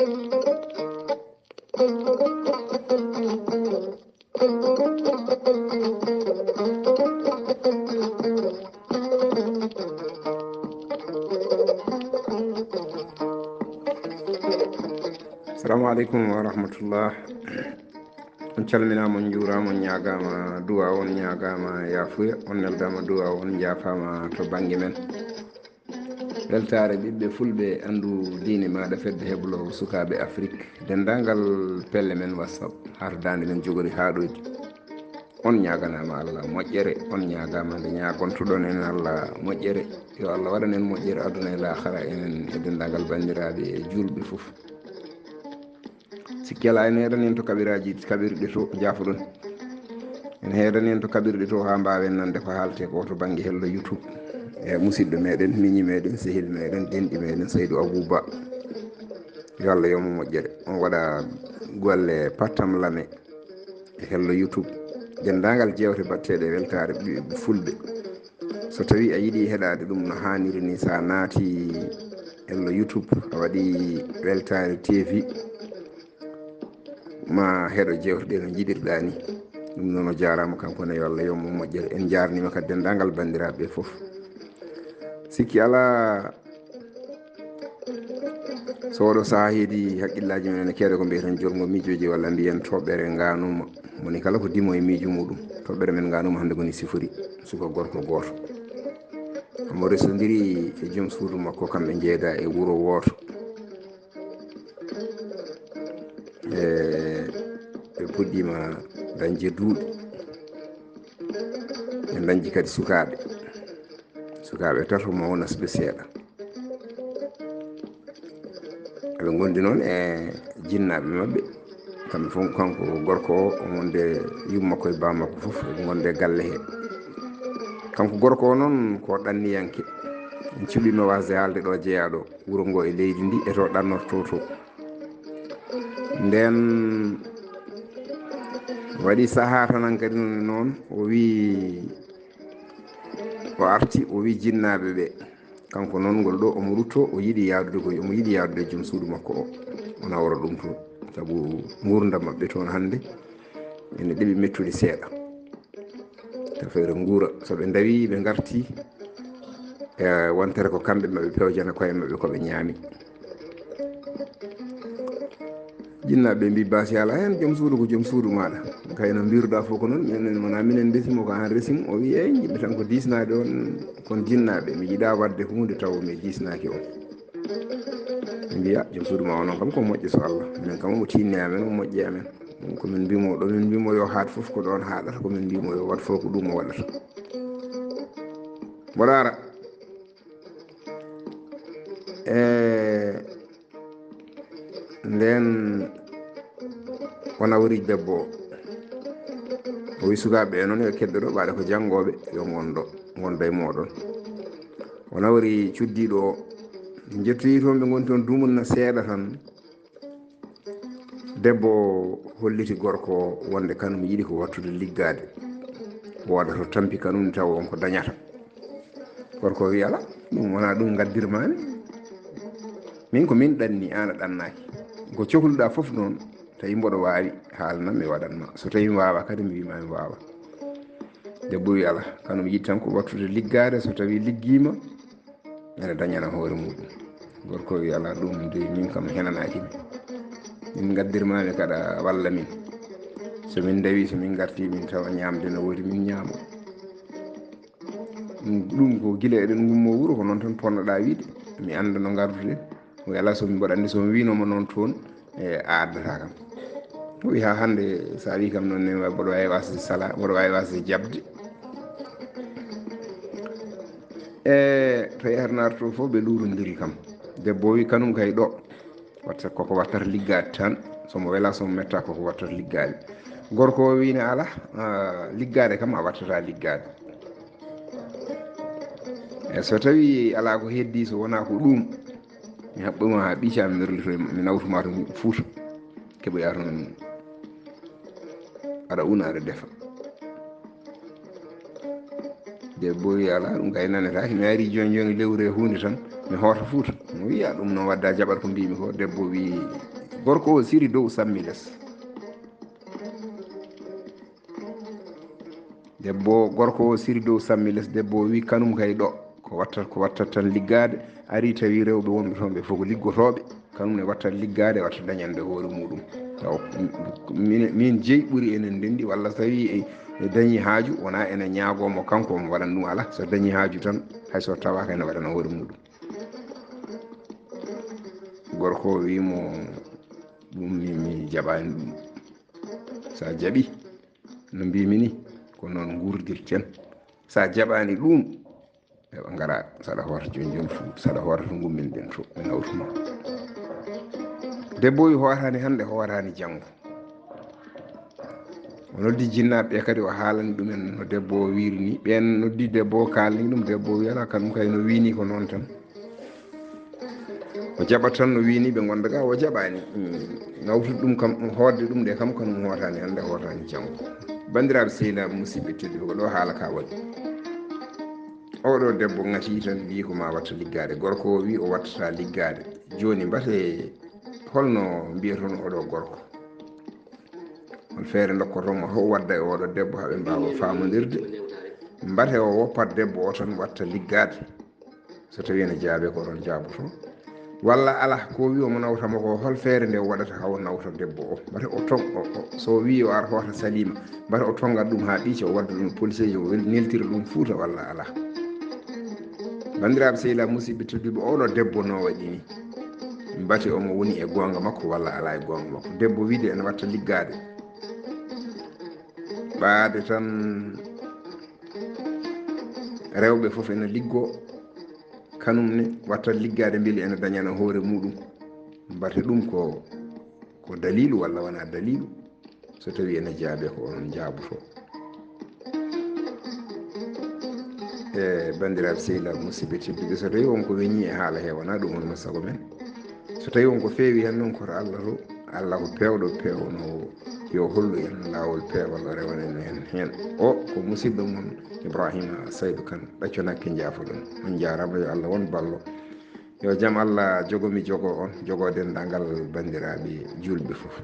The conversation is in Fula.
Assalamu alaikum wa rahmatullah. On calminama, on juurama, on ñagama duwa, on ñagama yafuya, on neldama duwa, on jafama to banggue men. Weltare ɓiɓɓe fulɓe andu diine maɗa fedde heblo sukaɓe Afrique dendagal pelle men WhatsApp hardande men jogori haɗoji. On ñaganama Allah moƴƴere, on ñagama nde ñagontoɗon en Allah moƴƴere, yo Allah waɗan en moƴƴere aduna e lahara enen e dendagal bandiraɓe e julɓe foof. sikki ala en heeɗani en to kaɓiraji kaɓirɗe to jafoɗon en heeɗani en to kaɓirɗe to ha mbawen nande ko haalte ko to banggue hello YouTube e musidɗo meɗen miñi meɗen sehil meɗen denɗi meɗen Saydou Abouba. Yo Allah yomo moƴƴere, on waɗa golle pattam lame e hello YouTube dendagal jewte batteɗe e weltare ɓiɓɓe fulɓe. So tawi a yiiɗi heɗade ɗum no hanniri ni, sa naati hello YouTube a waɗi weltare TV ma heɗo jewteɗe no jiɗirɗa ni. ɗum noon o jarama kankone, yo Allah yomo moƴƴere. En jarnima kadi dendagal bandiraɓe foof. sikki ala so oɗo saaha heedi haqqillaji men ene keeɗa ko mbiyeten jolgo miijoji walla mbiyen toɓɓere ganuma. moni kala ko dimo e miijo muɗum. toɓɓere men ganuma hande koni sifori suka gorko goto, omo resodiri e joom suudu makko, kamɓe jeeda e wuuro woto. ɓe puɗɗima dañde duuɓi, ɓe dañji kadi sukaɓe tato mawnas ɓe seeɗa. eɓe gondi noon e jinnaɓe mabɓe kamɓe fof. kanko gorko o omonde yummakko e bammakko foof eɓe gonde galle he. kanko gorko o noon ko ɗanniyanke. en cuɓima wasde haalde ɗo jeeyaɗo wuuro ngo e leydi ndi eto ɗannorto to. nden waɗi saaha tanan kadi noon o wi o arti o wi jinnaɓe ɓe kanko noon ngol ɗo omo rutto, o yiiɗi yaadude koy, omo yiiɗi yaadude joom suudu makko o ona wara ɗum toon, saabu gurdam mabɓe toon hande ene ɗeɓi mettude seeɗa. tafere guura soɓe dawi ɓe garti wontere ko kamɓe maɓe pewjana koye maɓɓe koɓe ñaami. jinnaɓe mbi basi ala hen, joom suudu ko joom suudu maɗa, kayno mbiruɗa fof ko noon. minen wona minen resimo ko an resimo. o wi eyyi yimɓe tan ko disnade on kon jinnaɓe, mi yiiɗa wadde hunde taw mi disnaki on. ɓe mbiya joom suudu ma onon kam ko moƴƴi so Allah, minen kam omo tinni amen, o moƴƴi amen. komin mbimo ɗo min mbimo yo haat foof ko ɗon haɗata, komin mbimo yo wat fof ko ɗum o waɗata. mboɗo ara nden o nawori debbo o wi sukaɓe noon yo keddo ɗo ɓaade ko janggoɓe yo gonda e moɗon. o nawori cuddiɗo o jettoyi toon ɓe goni toon dumunna seeɗa tan debbo holliti gorko o wonde kanum yiiɗi ko wattude liggade, wooda to tampi kanum taw on ko dañata. gorko wi ala, ɗum wona ɗum gaddirmani, min ko min ɗanni an a ɗannaki. ko cohluɗa foof noon tawi mboɗo wawi haalnam mi waɗanma, so tawi mi wawa kadi mi wima mi wawa. debbo wi ala, kanum yiɗi tan ko wattude liggade, so tawi liggima ene dañana hoore muɗum. gorko wi ala, ɗum de min kam henanakimi, min gaddirmami kada walla min. somin dawi somin garti min tawa ñamde no wodi min ñaama. ɗum ko guila eɗen gummo wuuro ko noon tan ponnoɗa wiide, mi anda no garduɗen. o wi ala, somi mboɗa andi somi winoma noon toon a addata kam. o wi ha hande sa wi kam noon ne mboɗo wawi wasde sala, mboɗo wawi wasde jabde. to yarnare to fof ɓe lurodiri kam. debbo wi kanum kay ɗo watta koko wattata liggade tan, somo wela somo metta koko wattata liggade. gorko o wine ala, liggade kam a wattata liggade. so tawi ala ko heddi, so wona ko ɗum, mi haɓɓuma ha ɓiccami mirlito mi nawtuma to Fuuta keɓoya toon aɗa una aɗa defa. debbo wi ala, ɗum kay nanetake, mi ari joni lewre hunde tan mi hoota Fuuta. wiya ɗum noon wadda jaɓat ko mbimi ko debbo wi gorko o siri dow sammi less gorko o siri dow sammi less debbo o wi kanum kay ɗo ko wattat tan liggade ari tawi rewɓe wonɓe toon ɓe fof ko liggotoɓe kanum ne wattat liggade watta dañande hoore muɗum taw min jeeyi ɓuuri enen ndendi walla so tawi e dañi haaju wona ene ñaagomo kanko omo waɗan ɗum ala so dañi haaju tan hayso tawaka ene waɗana hoore muɗum gorko o wimo ɗum mi jaɓani ɗum sa jaɓi no mbimi ni ko noon gurdirten sa jaɓani ɗum heɓa ngara saɗa hoota joni fu saɗa hoota to gummin ɗen to ɓe nawtuma debbo wi hootani hande hootani janggo o noddi jinnaɓe ɓe kadi o haalani ɗumen no debbo o wiiri ni ɓen noddi debbo o kalni ɗum debbo o wi ala kanum kay no wini ko noon tan o jaɓat tan no wini ɓe gonda ga o jaɓani nawtude ɗum kam hoodde ɗum ɗe kam kanum hootani hande hootani janggo bandiraɓe sehilaɓe musidɓe tedduɓe ko ɗo haala ka waɗi oɗo debbo ngati tan wi ko ma watta liggade gorko o wi o wattata liggade joni mbate holno mbiyaton oɗo gorko on feere dokkotomo ho wadda e oɗo debbo haɓe mbawa famodirde mbate o woppat debbo o tan watta liggade so tawi ene jaabe ko ɗon jaaboto walla ala ko wi omo nawtama ko hol feere nde waɗata haw nawta debbo o mbate o tong so wi o ara hoota salima mbate o tongat ɗum ha ɓiica o wadda ɗum police o neltira ɗum fuuta walla ala bandiraɓe sehilaɓe musidɓe tedduɓe oɗo debbo no waɗi ni mbate omo woni e gonga makko walla ala e gonga makko debbo wiide ene watta liggade ɓaade tan rewɓe fof ene liggo kanum ne watta liggade beeli ene dañana hoore muɗum mbate ɗum ko dalilu walla wona dalilu so tawi ene jaabe ko onon jaaboto e bandiraɓe sehilaɓe musidɓe tedduɓe so tawi wonko weñi e haala he wona ɗum wonno sago men so tawi wonko feewi hen noon koto Allah to Allah ko pewɗo pewnowo yo hollu en lawol peewal o rewanen en hen o ko musidɗo mon Ibrahima Saydou Kane ɗacco nakke jaafoɗon on jarama yo Allah won ballo yo jaam Allah jogomi jogo on jogo dendagal bandiraɓe julɓe fof